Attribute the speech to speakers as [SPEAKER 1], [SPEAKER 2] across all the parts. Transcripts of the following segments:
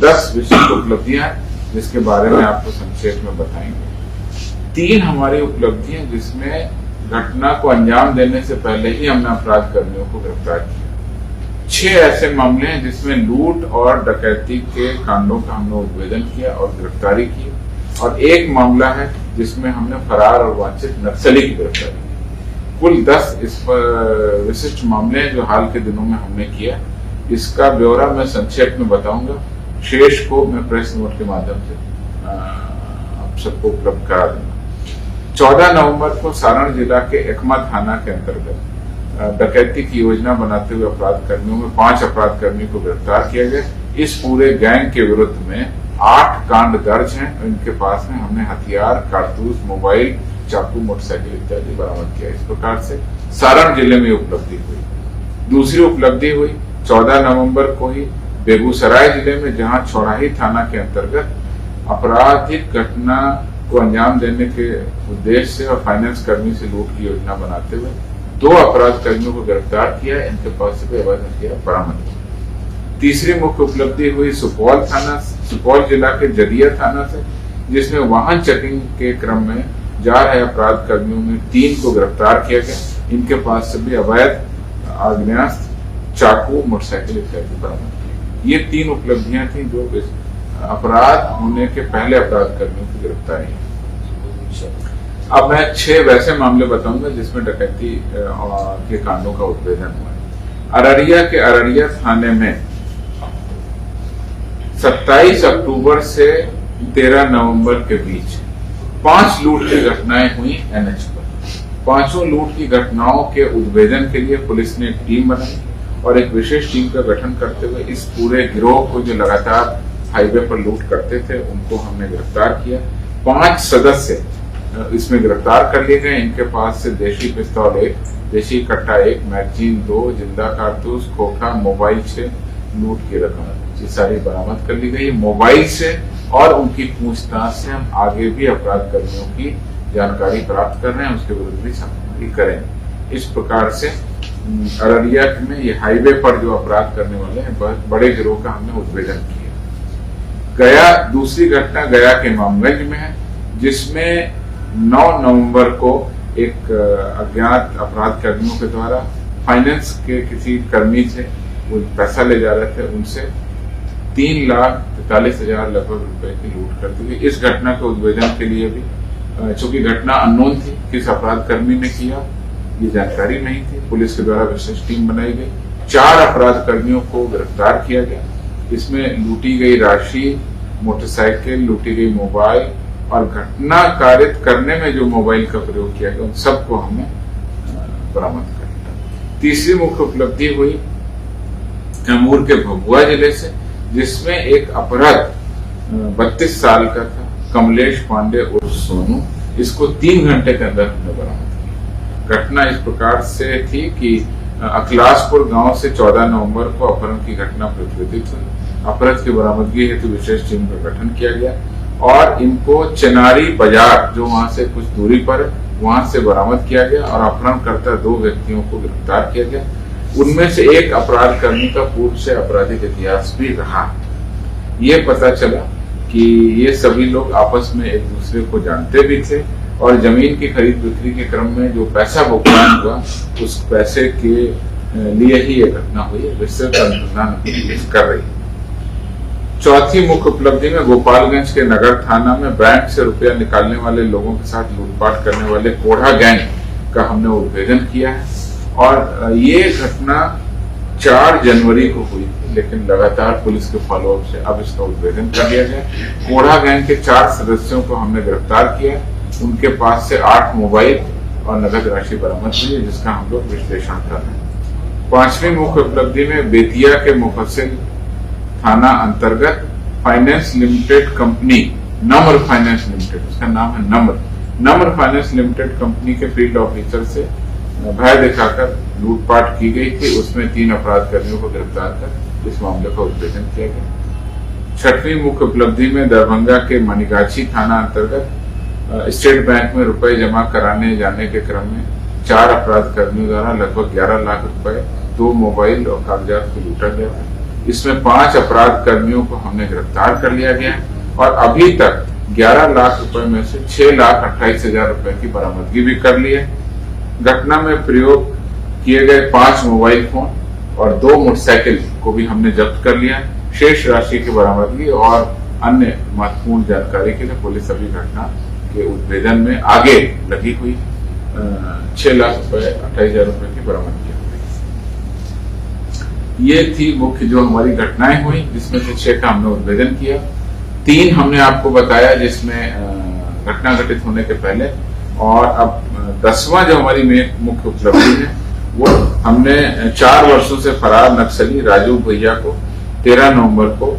[SPEAKER 1] 10 विशिष्ट उपलब्धियां हैं जिसके बारे में आपको संक्षेप में बताएंगे। 3 हमारी उपलब्धियां जिसमें घटना को अंजाम देने से पहले ही हमने अपराध कर्मियों को गिरफ्तार किया। 6 ऐसे मामले हैं जिसमें लूट और डकैती के कांडों का हमने उद्भेदन किया और गिरफ्तारी की, और 1 मामला है जिसमें हमने फरार और वांछित नक्सली की गिरफ्तारी की। कुल 10 इस पर विशिष्ट मामले हैं जो हाल के दिनों में हमने किया। इसका ब्यौरा मैं संक्षेप में बताऊंगा, शेष को मैं प्रेस नोट के माध्यम से आप सबको उपलब्ध करा दूंगा। 14 नवंबर को सारण जिला के एकमा थाना के अंतर्गत डकैती की योजना बनाते हुए अपराध कर्मियों में 5 अपराध कर्मियों को गिरफ्तार किया गया। इस पूरे गैंग के विरुद्ध में 8 कांड दर्ज हैं। इनके पास में हमने हथियार, कारतूस, मोबाइल, चाकू, मोटरसाइकिल इत्यादि बरामद किया। इस प्रकार से सारण जिले में उपलब्धि हुई। दूसरी उपलब्धि हुई 14 नवंबर को ही बेगूसराय जिले में, जहां चौराही थाना के अंतर्गत आपराधिक घटना को अंजाम देने के उद्देश्य से और फाइनेंस कर्मी से लूट की योजना बनाते हुए 2 अपराध कर्मियों को गिरफ्तार किया। इनके पास से अवैध हथियार बरामद किया। तीसरी मुख्य उपलब्धि हुई सुपौल जिला के जदिया थाना से, जिसमें वाहन चेकिंग के क्रम में जा रहे अपराध कर्मियों में 3 को गिरफ्तार किया गया। इनके पास से भी अवैध आग्नेयास्त्र, चाकू, मोटरसाइकिल इत्यादि बरामद किए। ये 3 उपलब्धियां थी जो अपराध होने के पहले अपराध कर्मियों की गिरफ्तारी है। अब मैं 6 वैसे मामले बताऊंगा जिसमें डकैती के कांडों का उद्भेदन हुआ है। अररिया के अररिया थाने में 27 अक्टूबर से 13 नवंबर के बीच 5 लूट की घटनाएं हुई एनएच पर। 5 लूट की घटनाओं के उद्भेदन के लिए पुलिस ने एक टीम बनाई और एक विशेष टीम का गठन करते हुए इस पूरे गिरोह को जो लगातार हाईवे पर लूट करते थे उनको हमने गिरफ्तार किया। 5 सदस्य इसमें गिरफ्तार कर लिए गए। इनके पास से देशी पिस्तौल 1, देशी कट्टा 1, मैगजीन 2, जिंदा कारतूस, खोखा, मोबाइल 6, लूट की रकम ये सारी बरामद कर ली गई। मोबाइल से और उनकी पूछताछ से हम आगे भी अपराध कर्मियों की जानकारी प्राप्त कर रहे हैं, उसके विरुद्ध भी छापेमारी करेंगे। इस प्रकार से अररिया में ये हाईवे पर जो अपराध करने वाले हैं बड़े गिरोह का हमने उद्भेदन किया। दूसरी घटना गया के इमामगंज में है, जिसमें 9 नवंबर को एक अज्ञात अपराध कर्मियों के द्वारा फाइनेंस के किसी कर्मी से वो पैसा ले जा रहे थे, उनसे 3,43,000 लगभग रुपए की लूट कर दी गई। इस घटना के उद्भेदन के लिए भी चूंकि घटना अननोन थी, किस अपराध कर्मी ने किया ये जानकारी नहीं थी, पुलिस के द्वारा विशेष टीम बनाई गई। 4 अपराध कर्मियों को गिरफ्तार किया गया। इसमें लूटी गई राशि, मोटरसाइकिल, लूटी गई मोबाइल और घटना कारित करने में जो मोबाइल का प्रयोग किया गया उन सबको हमने बरामद कर लिया। तीसरी मुख्य उपलब्धि हुई कैमूर के भभुआ जिले से, जिसमें एक अपराध 32 साल का था, कमलेश पांडे उर्फ सोनू। इसको 3 घंटे के अंदर हमने बरामद किया। घटना इस प्रकार से थी कि अखिलासपुर गांव से 14 नवंबर को अपहरण की घटना प्रतिवेदित हुई। अपराध की बरामदगी हेतु विशेष टीम का गठन किया गया और इनको चेनारी बाजार जो वहां से कुछ दूरी पर है वहां से बरामद किया गया और अपहरणकर्ता 2 व्यक्तियों को गिरफ्तार किया गया। उनमें से एक अपराध कर्मी का पूर्व से आपराधिक इतिहास भी रहा। ये पता चला कि ये सभी लोग आपस में एक दूसरे को जानते भी थे और जमीन की खरीद बिक्री के क्रम में जो पैसा भुगतान हुआ उस पैसे के लिए ही ये घटना हुई। विस्तृत अनुसंधान पुलिस कर रही है। चौथी मुख्य उपलब्धि में गोपालगंज के नगर थाना में बैंक से रुपया निकालने वाले लोगों के साथ लूटपाट करने वाले कोढ़ा गैंग का हमने उद्भेदन किया है और ये घटना 4 जनवरी को हुई थी, लेकिन लगातार पुलिस के फॉलोअप से अब इसका उद्भेदन कर लिया गया। कोढ़ा गैंग के 4 सदस्यों को हमने गिरफ्तार किया। उनके पास से 8 मोबाइल और नगद राशि बरामद हुई है, जिसका हम लोग विश्लेषण कर रहे हैं। 5वीं मुख्य उपलब्धि में बेतिया के मुफस्सिल थाना अंतर्गत फाइनेंस लिमिटेड कंपनी, नम्र फाइनेंस लिमिटेड, उसका नाम है नम्र फाइनेंस लिमिटेड कंपनी के फील्ड ऑफिसर से भय दिखाकर लूटपाट की गई थी। उसमें 3 अपराध कर्मियों को गिरफ्तार कर इस मामले का उद्भेदन किया गया। 6वीं मुख्य उपलब्धि में दरभंगा के मनिगाछी थाना अंतर्गत स्टेट बैंक में रुपए जमा कराने जाने के क्रम में 4 अपराध कर्मियों द्वारा लगभग 11 लाख रुपए, 2 मोबाइल और कागजात को लूटा गया था। इसमें 5 अपराध कर्मियों को हमने गिरफ्तार कर लिया गया और अभी तक 11 लाख रुपए में से 6,28,000 रुपए की बरामदगी भी कर ली है। घटना में प्रयोग किए गए 5 मोबाइल फोन और 2 मोटरसाइकिल को भी हमने जब्त कर लिया। शेष राशि की बरामदगी और अन्य महत्वपूर्ण जानकारी के लिए पुलिस अभी घटना के उद्भेदन में आगे लगी हुई 6,28,000 रुपए की बरामदगी। ये थी मुख्य जो हमारी घटनाएं हुई, जिसमें से 6 का हमने उद्भेदन किया। 3 हमने आपको बताया जिसमें घटना घटित होने के पहले, और अब 10वां जो हमारी मुख्य उपलब्धि है वो हमने 4 वर्षों से फरार नक्सली राजू भैया को 13 नवंबर को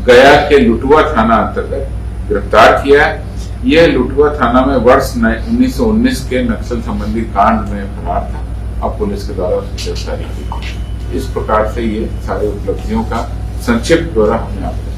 [SPEAKER 1] गया के लुटुआ थाना अंतर्गत गिरफ्तार किया है। यह लुटुआ थाना में वर्ष 1919 के नक्सल संबंधी कांड में फरार था। अब पुलिस के द्वारा उसकी गिरफ्तारी की। इस प्रकार से ये सारे उपलब्धियों का संक्षिप्त ब्यौरा हमने आपको